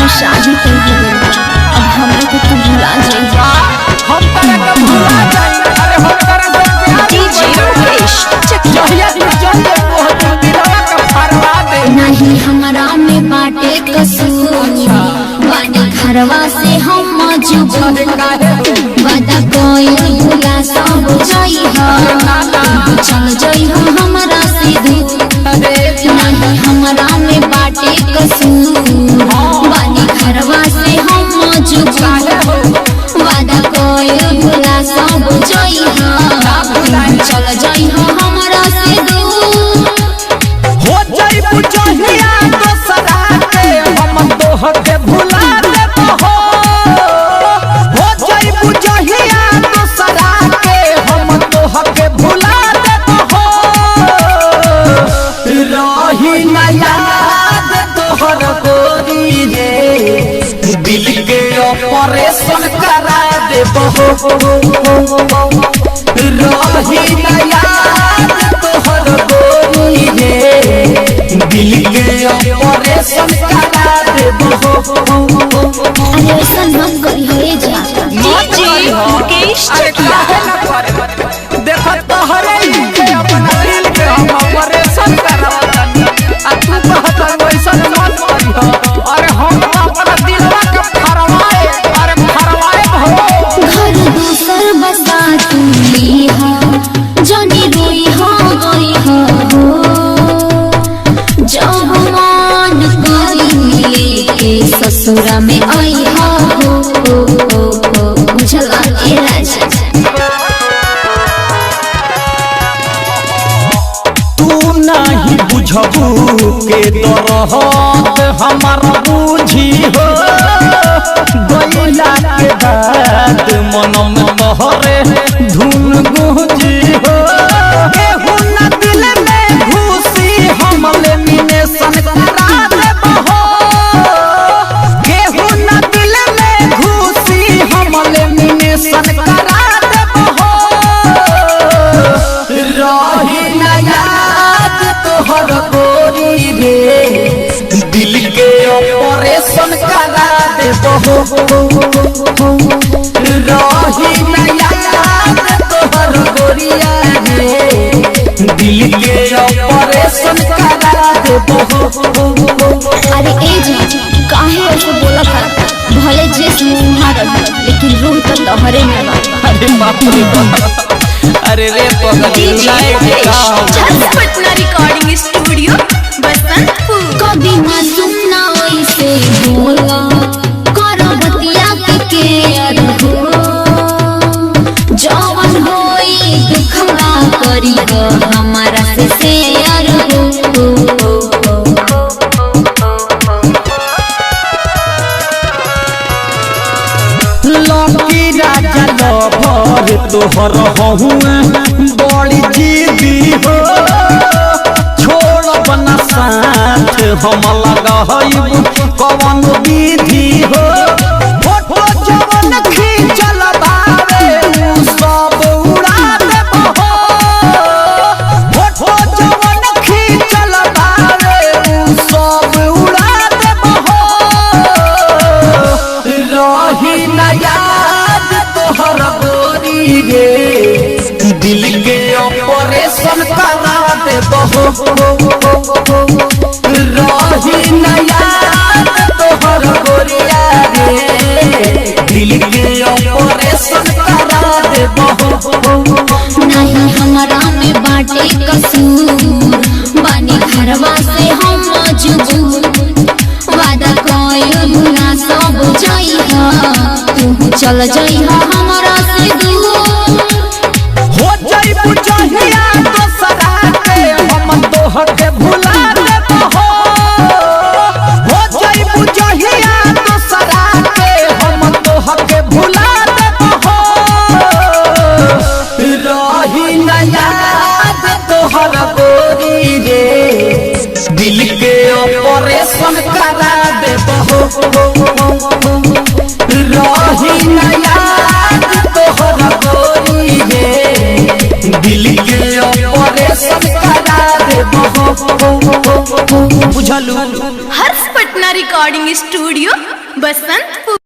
हमार शादी तय हो गइल बा। अब हमरा के तू भुला जाइबा। हम तोरा के भुला जाई। अरे हम तोरा से प्यार डीजे मुकेश चकिया चल दे बहुत दिलवा का फरवा दे। नहीं हमरा में बाटे कसूर बानी घरवा से हम मजबूर वादा कोई भुला सब जाइहा चल जाइहा हमरा से दूर। नहीं हमरा में बाटे कसूर बानी घरवा से हम मजबूर वादा कोई भुला सब जाइहा चल जाइहा हमरा से दूर। हो जाई बुझहिया दोसरा के हम तोह के भुला देबो हो जाई बुझहिया दोसरा के हम तोह के भुला देबो हो रही न याद तोहर गोरी रे दिल के ऑपरेशन करा देबो हो रही न याद तोहर गोरी रे दिल के ऑपरेशन करा देबो हो। अरे ऐसा मत करी हे जा डीजे मुकेश चकिया देखो तोहरे के अपना दिल के हम ऑपरेशन करावतानी आ तू कहत वैसा मत करी अरे हम अपना दिलवा के फरवाए हो घर दूसर बसा तू लीहा जानी रोई हो गई हो जब मान करी लेके ससुरा में आई हो बुझला ए राजा। तू नहीं बुझबू के दरहत हमार बुझी हो गइला के बाद मन में तोहरे धुन गुंजी हो केहू न दिल में घुसी हम लेमिनेशन करा देबो हो केहू न दिल में घुसी हम लेमिनेशन करा देबो हो रही न याद तोहर गोरी रे दिल के ऑपरेशन करा देबो हो रही न याद तोहर गोरिया रे दिल के ऑपरेशन करा देबो हो। अरे ए जा काहे ऐसे बोला था भले जिस्म मुहार लेकिन रूह तो तोहरे में बा। अरे बाप रे बाप अरे रे पगली पटना रिकॉर्डिंग स्टूडियो बसंतपुर। कभी मासूम ना ऐसे बोला करो बतिया के केयर हो जवन होई दुखवा करी हो हमारा से शेयर हो। लकी राजा लभर तोहर हहुए बड़ी जीदी हो छोड़ बना साथ हम लगाइब कवन विधि हो फोटो जवन खींचल बावे उ सब उड़ा देबो हो फोटो जवन खींचल बावे उ सब उड़ा देबो हो रही न याद तोहर गोरी रे दिल के ऑपरेशन करा देबो हो रही न याद तोहर गोरिया रे दिल के ऑपरेशन करा देबो हो। नहीं हमरा में बाटे कसूर बानी घरवा से हम मजबूर वादा कोई भुला सब जाइहा तू चल जाइहा हमरा से दूर। हो जाई बुझहिया दोसरा के हम तोह के भुला देबो हो जाई बुझहिया दोसरा के हम तोह के भुला देबो हो रही न याद तोहर गोरी रे दिल के ऑपरेशन करा देबो हो रही न याद तोहर गोरी रे दिल के ऑपरेशन करा देबो हो। बुझलू हर्ष पटना रिकॉर्डिंग स्टूडियो बसंतपुर।